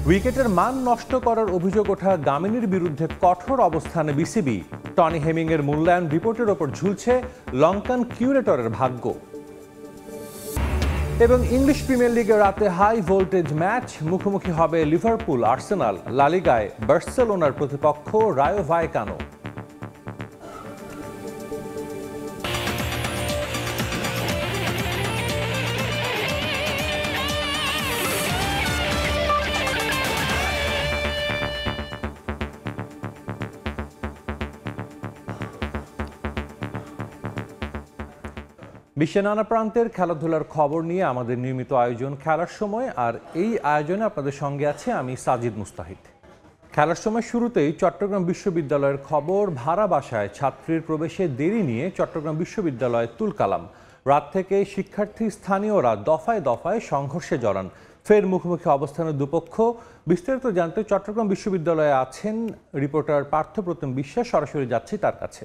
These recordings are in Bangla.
উইকেটের মান নষ্ট করার অভিযোগ ওঠা গামিনীর বিরুদ্ধে কঠোর অবস্থানে বিসিবি। টনি হেমিংয়ের মূল্যায়ন রিপোর্টের ওপর ঝুলছে লঙ্কান কিউরেটরের ভাগ্য। এবং ইংলিশ প্রিমিয়ার লিগে রাতে হাই ভোল্টেজ ম্যাচ, মুখোমুখি হবে লিভারপুল আর্সেনাল। লা লিগায় বার্সেলোনার প্রতিপক্ষ রায়ো ভায়েকানো। বিশ্বের নানা প্রান্তের খেলাধুলার খবর নিয়ে আমাদের নিয়মিত আয়োজন খেলার সময়, আর এই আয়োজনে আপনাদের সঙ্গে আছে আমি সাজিদ মুস্তাহিদ। খেলার সময় শুরুতেই চট্টগ্রাম বিশ্ববিদ্যালয়ের খবর। ভাড়া বাসায় ছাত্রীর প্রবেশে দেরি নিয়ে চট্টগ্রাম বিশ্ববিদ্যালয়ে তুলকালাম। রাত থেকে শিক্ষার্থী স্থানীয়রা দফায় দফায় সংঘর্ষে জড়ান। ফের মুখোমুখি অবস্থানের দুপক্ষ। বিস্তারিত জানতে চট্টগ্রাম বিশ্ববিদ্যালয়ে আছেন রিপোর্টার পার্থপ্রতিম বিশ্বাস। সরাসরি যাচ্ছি তার কাছে।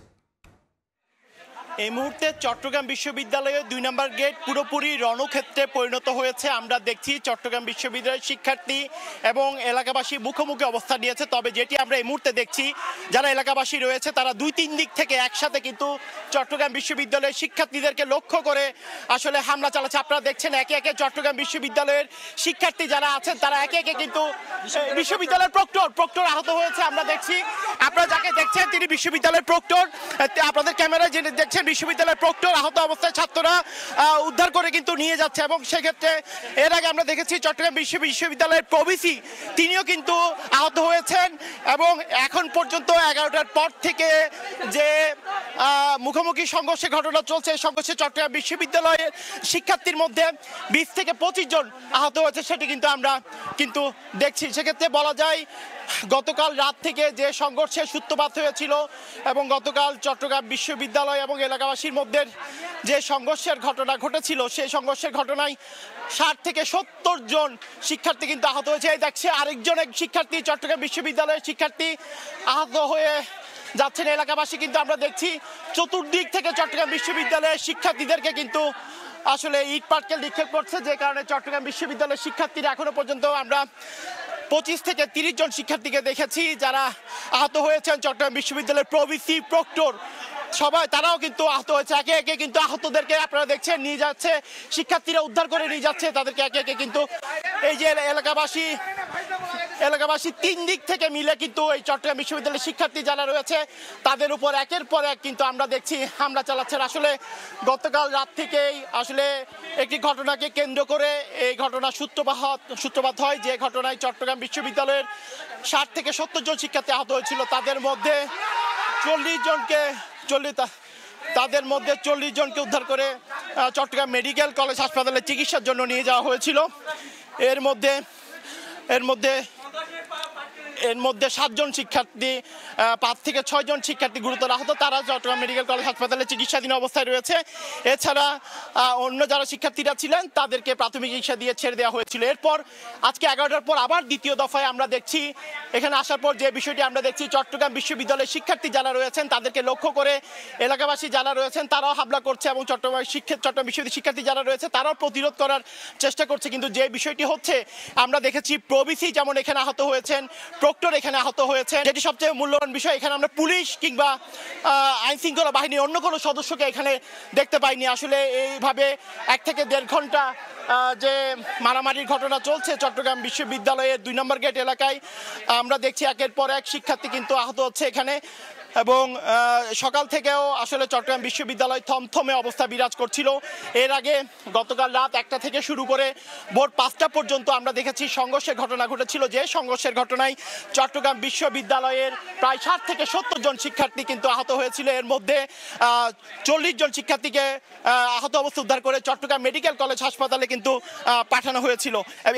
এই মুহূর্তে চট্টগ্রাম বিশ্ববিদ্যালয়ের ২ নম্বর গেট পুরোপুরি রণক্ষেত্রে পরিণত হয়েছে। আমরা দেখছি চট্টগ্রাম বিশ্ববিদ্যালয়ের শিক্ষার্থী এবং এলাকাবাসী মুখোমুখি অবস্থান নিয়েছে। তবে যেটি আমরা এই মুহূর্তে দেখছি, যারা এলাকাবাসী রয়েছে তারা ২-৩ দিক থেকে একসাথে কিন্তু চট্টগ্রাম বিশ্ববিদ্যালয়ের শিক্ষার্থীদেরকে লক্ষ্য করে আসলে হামলা চালাচ্ছে। আপনারা দেখছেন একে একে চট্টগ্রাম বিশ্ববিদ্যালয়ের শিক্ষার্থী যারা আছেন তারা একে একে কিন্তু বিশ্ববিদ্যালয়ের প্রক্টর আহত হয়েছে। আমরা দেখছি, আপনারা যাকে দেখছেন তিনি বিশ্ববিদ্যালয়ের প্রক্টর। আপনাদের ক্যামেরায় যিনি দেখছেন বিশ্ববিদ্যালয়ের প্রক্টর, আহত অবস্থায় ছাত্ররা উদ্ধার করে কিন্তু নিয়ে যাচ্ছে। এবং সেক্ষেত্রে এর আগে আমরা দেখেছি চট্টগ্রাম বিশ্ববিদ্যালয়ের প্রভিসি তিনিও কিন্তু আহত হয়েছেন। এবং এখন পর্যন্ত 11টার পর থেকে যে মুখোমুখি সংঘর্ষের ঘটনা চলছে, এই সংঘর্ষে চট্টগ্রাম বিশ্ববিদ্যালয়ের শিক্ষার্থীর মধ্যে 20 থেকে 25 জন আহত হয়েছে, সেটি কিন্তু আমরা কিন্তু দেখছি। সেক্ষেত্রে বলা যায় গতকাল রাত থেকে যে সংঘর্ষের সূত্রপাত হয়েছিল এবং গতকাল চট্টগ্রাম বিশ্ববিদ্যালয় এবং এলাকাবাসীর মধ্যে যে সংঘর্ষের ঘটনা ঘটেছিল, সেই সংঘর্ষের ঘটনায় 60 থেকে 70 জন শিক্ষার্থী কিন্তু আহত হয়েছে। এই দেখছে আরেকজন শিক্ষার্থী, চট্টগ্রাম বিশ্ববিদ্যালয়ের শিক্ষার্থী আহত হয়ে যাচ্ছেন এলাকাবাসী। কিন্তু আমরা দেখছি চতুর্দিক থেকে চট্টগ্রাম বিশ্ববিদ্যালয়ের শিক্ষার্থীদেরকে কিন্তু আসলে ইট পাটকেল নিক্ষেপ করছে, যে কারণে চট্টগ্রাম বিশ্ববিদ্যালয়ের শিক্ষার্থীরা এখনো পর্যন্ত আমরা 25 থেকে 30 জন শিক্ষার্থীকে দেখেছি যারা আহত হয়েছেন। চট্টগ্রাম বিশ্ববিদ্যালয়ের প্রভিসি, প্রক্টর সবাই তারাও কিন্তু আহত হয়েছে। একে একে কিন্তু আহতদেরকে আপনারা দেখছেন নিয়ে যাচ্ছে, শিক্ষার্থীরা উদ্ধার করে নিয়ে যাচ্ছে তাদেরকে একে একে। কিন্তু এই যে এলাকাবাসী 3 দিক থেকে মিলে কিন্তু এই চট্টগ্রাম বিশ্ববিদ্যালয়ের শিক্ষার্থী যারা রয়েছে তাদের উপর একের পর এক কিন্তু আমরা দেখছি হামলা চালাচ্ছেন। আসলে গতকাল রাত থেকেই আসলে একটি ঘটনাকে কেন্দ্র করে এই ঘটনা সূত্রপাত হয়, যে ঘটনায় চট্টগ্রাম বিশ্ববিদ্যালয়ের 60 থেকে 70 জন শিক্ষার্থী আহত হয়েছিল। তাদের মধ্যে 40 জনকে উদ্ধার করে চট্টগ্রাম মেডিকেল কলেজ হাসপাতালে চিকিৎসার জন্য নিয়ে যাওয়া হয়েছিল। এর মধ্যে 7 জন শিক্ষার্থী, 5 থেকে 6 জন শিক্ষার্থী গুরুতর আহত, তারা চট্টগ্রাম মেডিকেল কলেজ হাসপাতালে চিকিৎসাধীন অবস্থায় রয়েছে। এছাড়া অন্য যারা শিক্ষার্থীরা ছিলেন তাদেরকে প্রাথমিক চিকিৎসা দিয়ে ছেড়ে দেওয়া হয়েছিল। এরপর আজকে 11টার পর আবার দ্বিতীয় দফায় আমরা দেখছি, এখানে আসার পর যে বিষয়টি আমরা দেখছি, চট্টগ্রাম বিশ্ববিদ্যালয়ের শিক্ষার্থী যারা রয়েছেন তাদেরকে লক্ষ্য করে এলাকাবাসী যারা রয়েছেন তারাও হামলা করছে এবং চট্টগ্রাম বিশ্ববিদ্যালয়ের শিক্ষার্থী যারা রয়েছে তারাও প্রতিরোধ করার চেষ্টা করছে। কিন্তু যে বিষয়টি হচ্ছে, আমরা দেখেছি প্রভিসি যেমন এখানে আহত হয়েছেন, প্রক্টর এখানে আহত হয়েছেন। যেটি সবচেয়ে মূল্যবান বিষয়, এখানে আমরা পুলিশ কিংবা আইন শৃঙ্খলা বাহিনীর অন্য কোনো সদস্যকে এখানে দেখতে পাইনি। আসলে এইভাবে 1 থেকে 1.5 ঘন্টা যে মারামারির ঘটনা চলছে চট্টগ্রাম বিশ্ববিদ্যালয়ের 2 নম্বর গেট এলাকায়, আমরা দেখছি একের পর এক শিক্ষার্থী কিন্তু আহত হচ্ছে এখানে। এবং সকাল থেকেও আসলে চট্টগ্রাম বিশ্ববিদ্যালয় থমথমে অবস্থা বিরাজ করছিল। এর আগে গতকাল রাত 1টা থেকে শুরু করে ভোর 5টা পর্যন্ত আমরা দেখেছি সংঘর্ষের ঘটনা ঘটেছিল, যে সংঘর্ষের ঘটনায় চট্টগ্রাম বিশ্ববিদ্যালয়ের প্রায় 60 থেকে 70 জন শিক্ষার্থী কিন্তু আহত হয়েছিল। এর মধ্যে 40 জন শিক্ষার্থীকে আহত অবস্থা উদ্ধার করে চট্টগ্রাম মেডিকেল কলেজ হাসপাতালে কিন্তু পাঠানো হয়েছিল।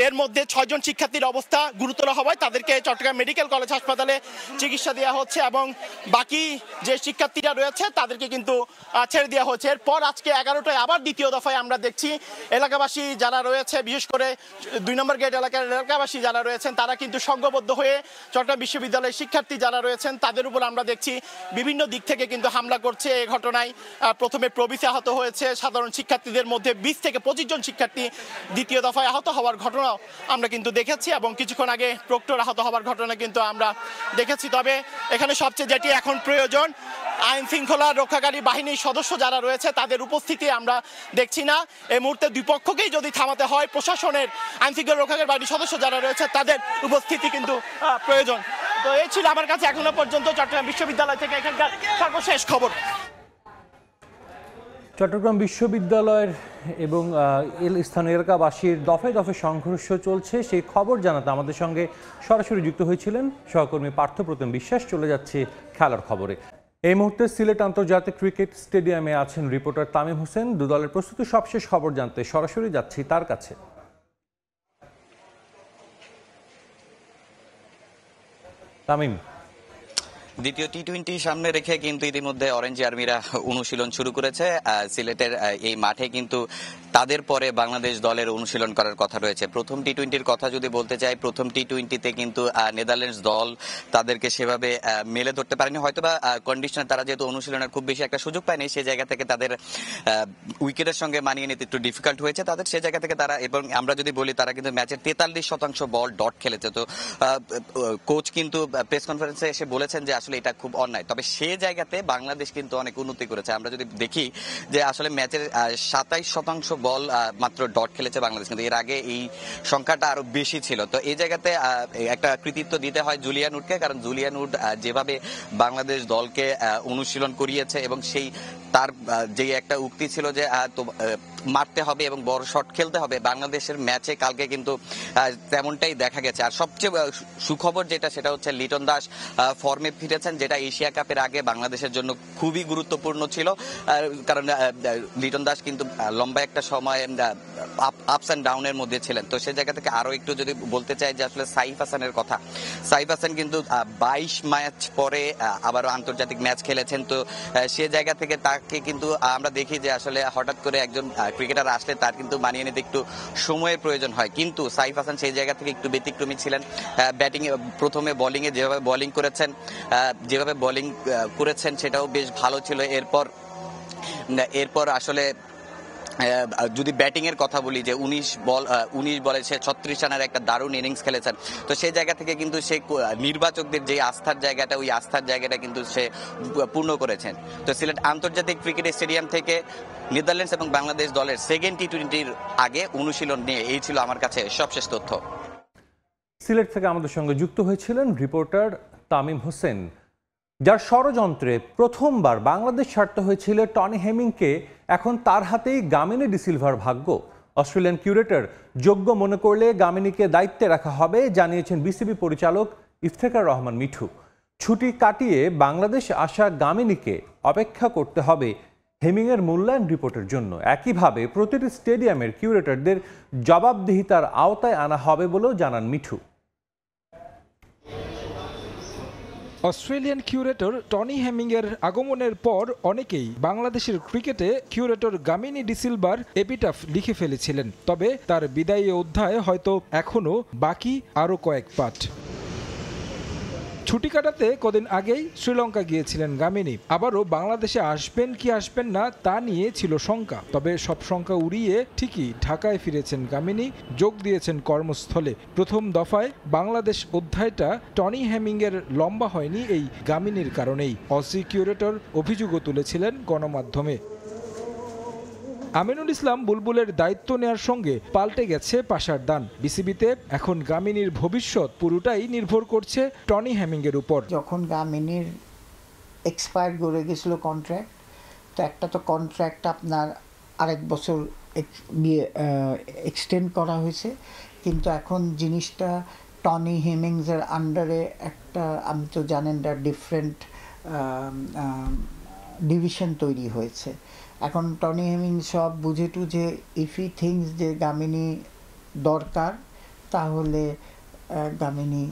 এর মধ্যে 6 জন শিক্ষার্থীর অবস্থা গুরুতর হওয়ায় তাদেরকে চট্টগ্রাম মেডিকেল কলেজ হাসপাতালে চিকিৎসা দেওয়া হচ্ছে এবং বাকি যে শিক্ষার্থীরা রয়েছে তাদেরকে কিন্তু ছেড়ে দেওয়া হয়েছে। এরপর আজকে 11টায় আবার দ্বিতীয় দফায় আমরা দেখছি এলাকাবাসী যারা রয়েছে, বিশেষ করে 2 নম্বর গেট এলাকার এলাকাবাসী যারা রয়েছেন তারা কিন্তু সংঘবদ্ধ হয়ে চট্টগ্রাম বিশ্ববিদ্যালয়ের শিক্ষার্থী যারা রয়েছেন তাদের উপর আমরা দেখছি বিভিন্ন দিক থেকে কিন্তু হামলা করছে। এই ঘটনায় প্রথমে প্রবিসে আহত হয়েছে সাধারণ শিক্ষার্থীদের মধ্যে 20 থেকে 25 জন শিক্ষার্থী দ্বিতীয় দফায় আহত হওয়ার ঘটনাও আমরা কিন্তু দেখেছি, এবং কিছুক্ষণ আগে প্রক্টর আহত হওয়ার ঘটনা কিন্তু আমরা দেখেছি। তবে এখানে সবচেয়ে যেটি এখন প্রয়োজন, আইন শৃঙ্খলা রক্ষাকারী বাহিনীর সদস্য যারা রয়েছে তাদের উপস্থিতি আমরা দেখছি না। এই মুহূর্তে দুই পক্ষকেই যদি থামাতে হয়, প্রশাসনের আইন শৃঙ্খলা রক্ষাকারী বাহিনীর সদস্য যারা রয়েছে তাদের উপস্থিতি কিন্তু প্রয়োজন। তো এই ছিল আমার কাছে এখনো পর্যন্ত চট্টগ্রাম বিশ্ববিদ্যালয় থেকে এখানকার সর্বশেষ খবর। চট্টগ্রাম বিশ্ববিদ্যালয়ের এবং স্থানীয় এলাকাবাসীর দফায় দফায় সংঘর্ষ চলছে, সেই খবর জানাতে আমাদের সঙ্গে সরাসরি যুক্ত হয়েছিলেন সহকর্মী পার্থপ্রতিম বিশ্বাস। চলে যাচ্ছে খেলার খবরে। এই মুহূর্তে সিলেট আন্তর্জাতিক ক্রিকেট স্টেডিয়ামে আছেন রিপোর্টার তামিম হোসেন। দু দলের প্রস্তুতি সবশেষ খবর জানতে সরাসরি যাচ্ছি তার কাছে। তামিম, দ্বিতীয় টি-20 সামনে রেখে কিন্তু ইতিমধ্যে অরেঞ্জ আর্মিরা অনুশীলন শুরু করেছে সিলেটের এই মাঠে। কিন্তু তাদের পরে বাংলাদেশ দলের অনুশীলন করার কথা রয়েছে। প্রথম টি-20-র কথা যদি বলতে চাই, প্রথম টি-20-তে কিন্তু নেদারল্যান্ডস দল তাদেরকে সেভাবে মেলে ধরতে পারেনি, হয়তোবা কন্ডিশনে তারা যেহেতু অনুশীলনের খুব বেশি একটা সুযোগ পায়নি, সেই জায়গা থেকে তাদের উইকেটের সঙ্গে মানিয়ে নিতে একটু ডিফিকাল্ট হয়েছে তাদের। সেই জায়গা থেকে তারা, এবং আমরা যদি বলি তারা কিন্তু ম্যাচের 43% বল ডট খেলেছে। তো কোচ কিন্তু প্রেস কনফারেন্সে এসে বলেছেন যে আসলে এটা খুব অন্যায়। তবে সে জায়গাতে বাংলাদেশ কিন্তু অনেক উন্নতি করেছে। আমরা যদি দেখি যে আসলে ম্যাচের 27% বল মাত্র ডট খেলেছে বাংলাদেশ, কিন্তু এর আগে এই সংখ্যাটা আরো বেশি ছিল। তো এই জায়গাতে একটা কৃতিত্ব দিতে হয় জুলিয়ান উডকে, কারণ জুলিয়ান উড যেভাবে বাংলাদেশ দলকে অনুশীলন করিয়েছে, এবং সেই তার যে একটা উক্তি ছিল যে মারতে হবে এবং বড় শট খেলতে হবে, বাংলাদেশের ম্যাচে কালকে কিন্তু তেমনটাই দেখা গেছে। আর সবচেয়ে সুখবর যেটা, সেটা হচ্ছে লিটন দাস ফর্মে ফিরেছেন, যেটা এশিয়া কাপের আগে বাংলাদেশের জন্য খুবই গুরুত্বপূর্ণ ছিল। কারণ লিটন দাস কিন্তু লম্বা একটা সময় আপস অ্যান্ড ডাউনের মধ্যে ছিলেন। তো সে জায়গা থেকে আরো একটু যদি বলতে চাই যে আসলে সাইফ হাসানের কথা, সাইফ হাসান কিন্তু 22 ম্যাচ পরে আবারও আন্তর্জাতিক ম্যাচ খেলেছেন। তো সে জায়গা থেকে তাকে কিন্তু আমরা দেখি যে আসলে হঠাৎ করে একজন ক্রিকেটার আসলে তার কিন্তু মানিয়ে নিতে একটু সময়ের প্রয়োজন হয়, কিন্তু সাইফ হাসান সেই জায়গা থেকে একটু ব্যতিক্রমী ছিলেন। ব্যাটিং প্রথমে বোলিং এ যেভাবে বোলিং করেছেন সেটাও বেশ ভালো ছিল। এরপর আসলে যদি ব্যাটিং এর কথা বলি, যে 19 বলে সে 36 রানের একটা দারুণ ইনিংস খেলেছেন। তো সেই জায়গা থেকে কিন্তু সে নির্বাচকদের যে আস্থার জায়গাটা, ওই আস্থার জায়গাটা কিন্তু সে পূর্ণ করেছেন। তো সিলেট আন্তর্জাতিক ক্রিকেট স্টেডিয়াম থেকে নেদারল্যান্ডস এবং বাংলাদেশ দলের সেকেন্ড টি-20-র আগে অনুশীলন নিয়ে এই ছিল আমার কাছে সবশেষ তথ্য। সিলেট থেকে আমাদের সঙ্গে যুক্ত হয়েছিলেন রিপোর্টার তামিম হোসেন। যার ষড়যন্ত্রে প্রথমবার বাংলাদেশ ছাড়তে হয়েছিল টনি হেমিংকে, এখন তার হাতেই গামিনী ডিসিলভার ভাগ্য। অস্ট্রেলিয়ান কিউরেটর যোগ্য মনে করলে গামিনীকে দায়িত্বে রাখা হবে, জানিয়েছেন বিসিবি পরিচালক ইফতেখার রহমান মিঠু। ছুটি কাটিয়ে বাংলাদেশ আসা গামিনীকে অপেক্ষা করতে হবে হেমিংয়ের মূল্যায়ন রিপোর্টের জন্য। একইভাবে প্রতিটি স্টেডিয়ামের কিউরেটরদের জবাবদিহিতার আওতায় আনা হবে বলেও জানান মিঠু। অস্ট্রেলিয়ান কিউরেটর টনি হেমিংয়ের আগমনের পর অনেকেই বাংলাদেশের ক্রিকেটে কিউরেটর গামিনী ডিসিলভার এপিটাফ লিখে ফেলেছিলেন। তবে তার বিদায়ী অধ্যায় হয়তো এখনও বাকি আরও কয়েক পাঠ। ছুটি কাটাতে কদিন আগেই শ্রীলঙ্কা গিয়েছিলেন গামিনী। আবারও বাংলাদেশে আসবেন কি আসবেন না তা নিয়ে ছিল শঙ্কা। তবে সব শঙ্কা উড়িয়ে ঠিকই ঢাকায় ফিরেছেন গামিনী, যোগ দিয়েছেন কর্মস্থলে। প্রথম দফায় বাংলাদেশ অধ্যায়টা টনি হেমিংয়ের লম্বা হয়নি এই গামিনীর কারণেই। অসি কিউরেটর অভিযোগও তুলেছিলেন গণমাধ্যমে। আমিনুল ইসলাম বুলবুলের দায়িত্ব নেয়ার সঙ্গে পাল্টে গেছে পাশার দান। বিসিবিতে এখন গামিনীর ভবিষ্যৎ পুরোটাই নির্ভর করছে টনি হেমিংয়ের উপর। যখন গামিনীর এক্সপায়ার করে গেছিল কন্ট্রাক্ট, তো একটা তো কন্ট্রাক্ট আপনার আরেক বছর এক্সটেন্ড করা হয়েছে, কিন্তু এখন জিনিসটা টনি হেমিংসের আন্ডারে একটা, আপনি তো জানেন, ডিফারেন্ট ডিভিশন তৈরি হয়েছে। এখন টনি হেমিং সব বুঝে টুঝে ইফ হি থিংস যে গামিনী দরকার, তাহলে গামিনী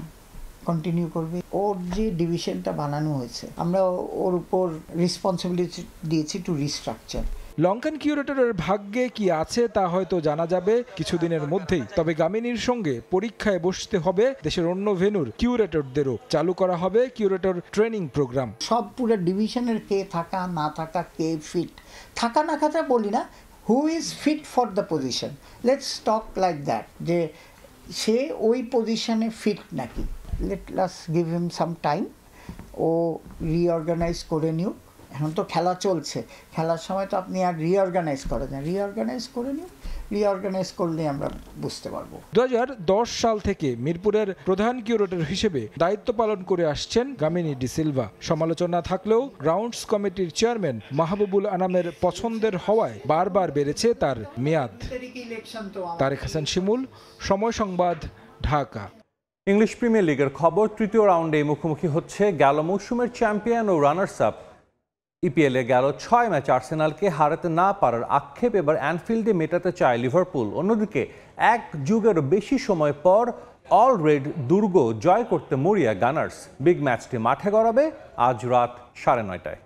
কন্টিনিউ করবে। ওর যে ডিভিশনটা বানানো হয়েছে আমরা ওর উপর রেসপন্সিবিলিটি দিয়েছি টু রিস্ট্রাকচার। লঙ্কান কিউরেটরের ভাগ্যে কি আছে তা হয়তো জানা যাবে কিছুদিনের মধ্যেই। তবে গামিনীর সঙ্গে পরীক্ষায় বসতে হবে দেশের অন্য ভেন্যুর কিউরেটরদেরও। চালু করা হবে কিউরেটর ট্রেনিং প্রোগ্রাম। সব পুরো ডিভিশনের কে থাকা না থাকা, কে ফিট থাকা না থাকা বলি না, who is fit for the position, let's talk like that, যে সে ওই পজিশনে ফিট নাকি। Let us give him some time, ও রিঅর্গানাইজ করে নিউ। এখন তো খেলা চলছে, খেলার সময় তো আপনি আর রিঅর্গানাইজ করেন না, রিঅর্গানাইজ করে নিউ, রিঅর্গানাইজ করলে আমরা বুঝতে পারবো। 2010 সাল থেকে মিরপুরের প্রধান কিউরেটর হিসেবে দায়িত্ব পালন করে আসছেন গামিনী ডি সিলভা। সমালোচনা থাকলেও গ্রাউন্ডস কমিটির চেয়ারম্যান মাহবুবুল আনামের পছন্দের হওয়ায় বারবার বেড়েছে তার মেয়াদ। তারেক হাসান শিমুল, সময় সংবাদ, ঢাকা। ইংলিশ প্রিমিয়ার লিগের খবর, তৃতীয় রাউন্ডে মুখোমুখি হচ্ছে গেল মৌসুমের চ্যাম্পিয়ন ও রানার্স আপ ইপিএলে গেল 6 ম্যাচ আর্সেনালকে হারাতে না পারার আক্ষেপ এবার অ্যানফিল্ডে মেটাতে চায় লিভারপুল। অন্যদিকে এক যুগেরও বেশি সময় পর অল রেড দুর্গ জয় করতে মরিয়া গানার্স। বিগ ম্যাচটি মাঠে গড়াবে আজ রাত 9:30টায়।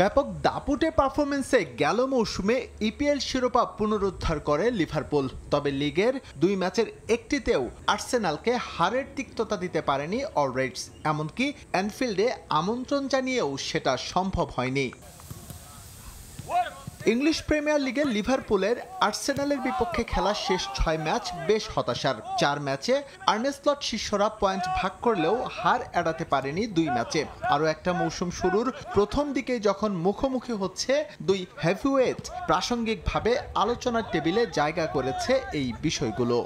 ব্যাপক দাপুটে পারফরমেন্সে গেল মৌসুমে ইপিএল শিরোপা পুনরুদ্ধার করে লিভারপুল। তবে লিগের 2 ম্যাচের একটিতেও আর্সেনালকে হারের তিক্ততা দিতে পারেনি অল রেডস। এমনকি অ্যানফিল্ডে আমন্ত্রণ জানিয়েও সেটা সম্ভব হয়নি। ইংলিশ প্রিমিয়ার লিগে লিভারপুলের আর্সেনালের বিপক্ষে খেলা শেষ 6 ম্যাচ বেশ হতাশার। 4 ম্যাচে আর্নে স্লট শিষ্যরা পয়েন্ট ভাগ করলেও হার এড়াতে পারেনি 2 ম্যাচে। আরও একটা মৌসুম শুরুর প্রথম দিকে যখন মুখোমুখি হচ্ছে 2 হেভিওয়েট, প্রাসঙ্গিকভাবে আলোচনার টেবিলে জায়গা করেছে এই বিষয়গুলো।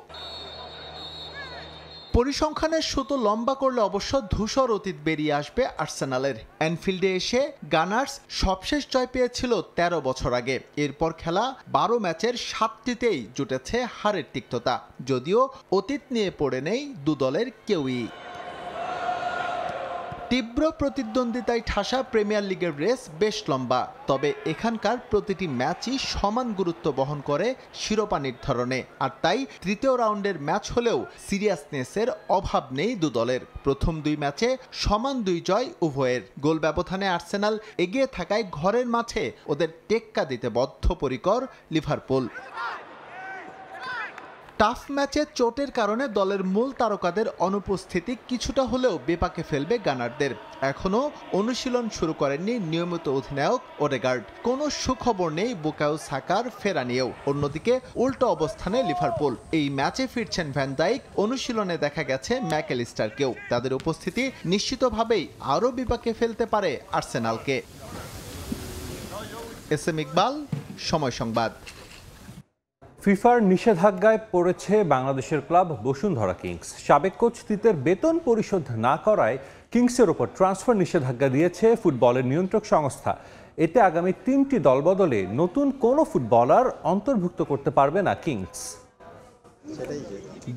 পরিসংখ্যানের সুতো লম্বা করলে অবশ্য ধূসর অতীত বেরিয়ে আসবে আর্সেনালের। অ্যানফিল্ডে এসে গানার্স সবশেষ জয় পেয়েছিল 13 বছর আগে। এরপর খেলা 12 ম্যাচের 7টিতেই জুটেছে হারের তিক্ততা, যদিও অতীত নিয়ে পড়ে নেই দু দলের কেউই। তীব্র প্রতিদ্বন্দ্বিতায় ঠাসা প্রিমিয়ার লিগের রেস বেশ লম্বা। তবে এখানকার প্রতিটি ম্যাচই সমান গুরুত্ব বহন করে শিরোপা নির্ধারণে। আর তাই তৃতীয় রাউন্ডের ম্যাচ হলেও সিরিয়াসনেসের অভাব নেই দু দলের। প্রথম 2 ম্যাচে সমান 2 জয় উভয়ের। গোল ব্যবধানে আর্সেনাল এগিয়ে থাকায় ঘরের মাঠে ওদের টেক্কা দিতে বদ্ধপরিকর লিভারপুল। টাফ ম্যাচে চোটের কারণে দলের মূল তারকাদের অনুপস্থিতি কিছুটা হলেও বিপাকে ফেলবে গানারদের। এখনও অনুশীলন শুরু করেননি নিয়মিত অধিনায়ক ওডেগার্ড। কোনো সুখবর নেই বুকায়ো সাকার ফেরা নিয়েও। অন্যদিকে উল্টো অবস্থানে লিভারপুল। এই ম্যাচে ফিরছেন ভ্যান ডাইক, অনুশীলনে দেখা গেছে ম্যাকঅ্যালিস্টারকেও। তাদের উপস্থিতি নিশ্চিতভাবেই আরও বিপাকে ফেলতে পারে আর্সেনালকে। এসএম ইকবাল, সময় সংবাদ। ফিফার নিষেধাজ্ঞায় পড়েছে বাংলাদেশের ক্লাব বসুন্ধরা কিংস। সাবেক কোচ তিতের বেতন পরিশোধ না করায় কিংসের ওপর ট্রান্সফার নিষেধাজ্ঞা দিয়েছে ফুটবলের নিয়ন্ত্রক সংস্থা। এতে আগামী 3টি দলবদলে নতুন কোনো ফুটবলার অন্তর্ভুক্ত করতে পারবে না কিংস।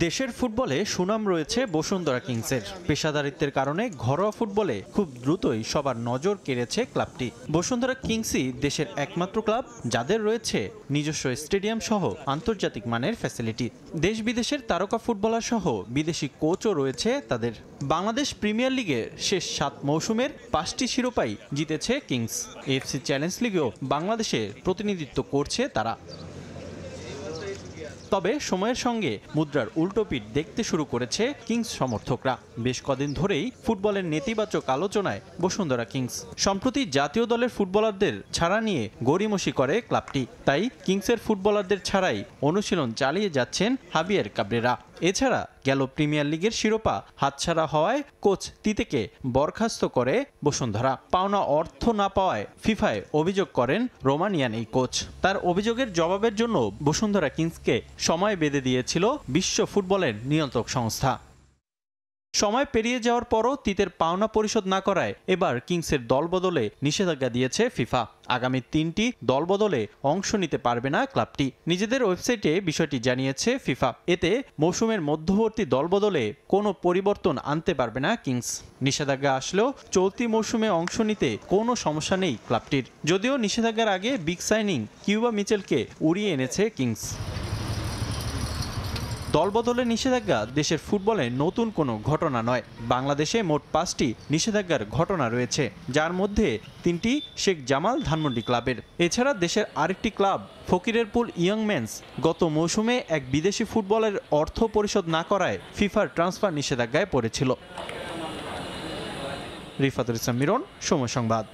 দেশের ফুটবলে সুনাম রয়েছে বসুন্ধরা কিংসের। পেশাদারিত্বের কারণে ঘরোয়া ফুটবলে খুব দ্রুতই সবার নজর কেড়েছে ক্লাবটি। বসুন্ধরা কিংসই দেশের একমাত্র ক্লাব যাদের রয়েছে নিজস্ব স্টেডিয়াম সহ আন্তর্জাতিক মানের ফ্যাসিলিটি। দেশ বিদেশের তারকা ফুটবলার সহ বিদেশি কোচও রয়েছে তাদের। বাংলাদেশ প্রিমিয়ার লিগের শেষ 7 মৌসুমের 5টি শিরোপাই জিতেছে কিংস। এএফসি চ্যালেঞ্জ লিগেও বাংলাদেশের প্রতিনিধিত্ব করছে তারা। তবে সময়ের সঙ্গে মুদ্রার উল্টো পিঠ দেখতে শুরু করেছে কিংস সমর্থকরা। বেশ কদিন ধরেই ফুটবলের নেতিবাচক আলোচনায় বসুন্ধরা কিংস। সম্প্রতি জাতীয় দলের ফুটবলারদের ছাড়া নিয়ে গড়িমসি করে ক্লাবটি। তাই কিংসের ফুটবলারদের ছাড়াই অনুশীলন চালিয়ে যাচ্ছেন হাবিয়ের কাবরেরা। এছাড়া গেল প্রিমিয়ার লিগের শিরোপা হাতছাড়া হওয়ায় কোচ তিতেকে বরখাস্ত করে বসুন্ধরা। পাওনা অর্থ না পাওয়ায় ফিফায় অভিযোগ করেন রোমানিয়ান এই কোচ। তার অভিযোগের জবাবের জন্য বসুন্ধরা কিংসকে সময় বেঁধে দিয়েছিল বিশ্ব ফুটবলের নিয়ন্ত্রক সংস্থা। সময় পেরিয়ে যাওয়ার পরও তিতের পাওনা পরিশোধ না করায় এবার কিংসের দলবদলে নিষেধাজ্ঞা দিয়েছে ফিফা। আগামী 3টি দলবদলে অংশ নিতে পারবে না ক্লাবটি। নিজেদের ওয়েবসাইটে বিষয়টি জানিয়েছে ফিফা। এতে মৌসুমের মধ্যবর্তী দলবদলে কোনো পরিবর্তন আনতে পারবে না কিংস। নিষেধাজ্ঞা আসলেও চলতি মৌসুমে অংশ নিতে কোনো সমস্যা নেই ক্লাবটির। যদিও নিষেধাজ্ঞার আগে বিগ সাইনিং কিউবা মিচেলকে উড়িয়ে এনেছে কিংস। দলবদলের নিষেধাজ্ঞা দেশের ফুটবলে নতুন কোনো ঘটনা নয়। বাংলাদেশে মোট 5টি নিষেধাজ্ঞার ঘটনা রয়েছে, যার মধ্যে 3টি শেখ জামাল ধানমন্ডি ক্লাবের। এছাড়া দেশের আরেকটি ক্লাব ফকিরেরপুল ইয়ং মেন্স গত মৌসুমে এক বিদেশি ফুটবলের অর্থ পরিশোধ না করায় ফিফার ট্রান্সফার নিষেধাজ্ঞায় পড়েছিল। রিফাতুল ইসলাম মিরন, সময় সংবাদ।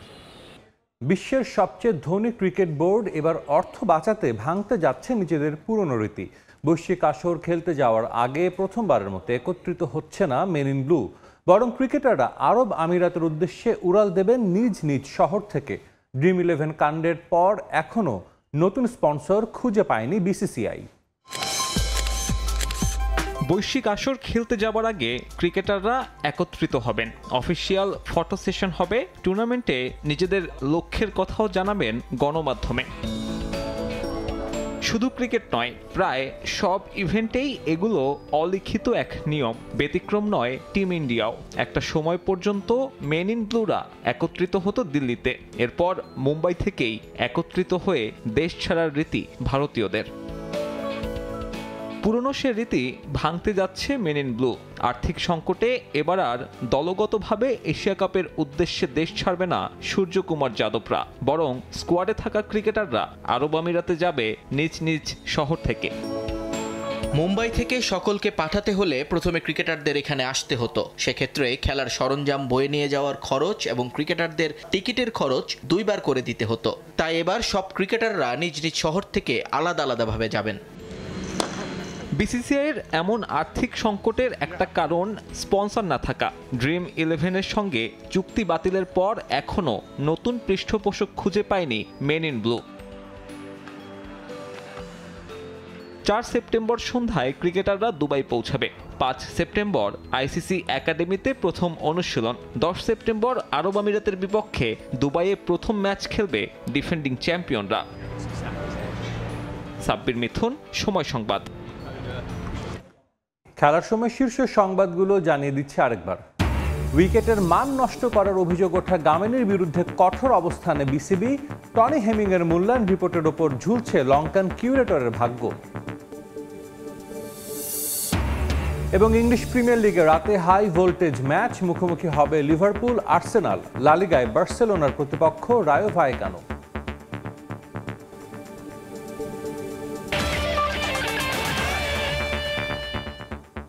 বিশ্বের সবচেয়ে ধনী ক্রিকেট বোর্ড এবার অর্থ বাঁচাতে ভাঙতে যাচ্ছে নিজেদের পুরনো রীতি। বৈশ্বিক আসর খেলতে যাওয়ার আগে প্রথমবারের মতো একত্রিত হচ্ছে না মেন ইন ব্লু, বরং ক্রিকেটাররা আরব আমিরাতের উদ্দেশ্যে উড়াল দেবেন নিজ নিজ শহর থেকে। ড্রিম 11 কাণ্ডের পর এখনও নতুন স্পন্সর খুঁজে পায়নি বিসিসিআই। বৈশ্বিক আসর খেলতে যাবার আগে ক্রিকেটাররা একত্রিত হবেন, অফিসিয়াল ফটো সেশন হবে, টুর্নামেন্টে নিজেদের লক্ষ্যের কথাও জানাবেন গণমাধ্যমে। শুধু ক্রিকেট নয়, প্রায় সব ইভেন্টেই এগুলো অলিখিত এক নিয়ম। ব্যতিক্রম নয় টিম ইন্ডিয়াও। একটা সময় পর্যন্ত মেন ইন ব্লুরা একত্রিত হতো দিল্লিতে, এরপর মুম্বাই থেকেই একত্রিত হয়ে দেশ ছাড়ার রীতি ভারতীয়দের। পুরনো সে রীতি ভাঙতে যাচ্ছে মেন ইন ব্লু। আর্থিক সংকটে এবার আর দলগতভাবে এশিয়া কাপের উদ্দেশ্যে দেশ ছাড়বে না সূর্যকুমার যাদবরা, বরং স্কোয়াডে থাকা ক্রিকেটাররা আরব আমিরাতে যাবে নিজ নিজ শহর থেকে। মুম্বাই থেকে সকলকে পাঠাতে হলে প্রথমে ক্রিকেটারদের এখানে আসতে হতো। সেক্ষেত্রে খেলার সরঞ্জাম বয়ে নিয়ে যাওয়ার খরচ এবং ক্রিকেটারদের টিকিটের খরচ 2 বার করে দিতে হতো। তাই এবার সব ক্রিকেটাররা নিজ নিজ শহর থেকে আলাদা আলাদাভাবে যাবেন। বিসিসিআইয়ের এমন আর্থিক সংকটের একটা কারণ স্পন্সর না থাকা। ড্রিম 11-এর সঙ্গে চুক্তি বাতিলের পর এখনও নতুন পৃষ্ঠপোষক খুঁজে পায়নি মেন ইন ব্লু। 4 সেপ্টেম্বর সন্ধ্যায় ক্রিকেটাররা দুবাই পৌঁছাবে। 5 সেপ্টেম্বর আইসিসি একাডেমিতে প্রথম অনুশীলন। 10 সেপ্টেম্বর আরব আমিরাতের বিপক্ষে দুবাইয়ে প্রথম ম্যাচ খেলবে ডিফেন্ডিং চ্যাম্পিয়নরা। সাব্বির মিথুন, সময় সংবাদ। খেলার সময় শীর্ষ সংবাদগুলো জানিয়ে দিচ্ছে আরেকবার। উইকেটের মান নষ্ট করার অভিযোগ ওঠা গামিনীর বিরুদ্ধে কঠোর অবস্থানে বিসিবি। টনি হেমিংয়ের মূল্যায়ন রিপোর্টের ওপর ঝুলছে লঙ্কান কিউরেটরের ভাগ্য। এবং ইংলিশ প্রিমিয়ার লিগে রাতে হাই ভোল্টেজ ম্যাচ, মুখোমুখি হবে লিভারপুল আর্সেনাল। লা লিগায় বার্সেলোনার প্রতিপক্ষ রায়ো ভায়েকানো।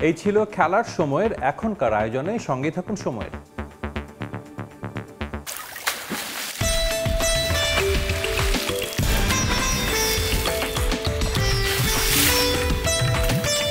এই ছিল খেলার সময়ের এখনকার আয়োজনে। সঙ্গে থাকুন সময়ের।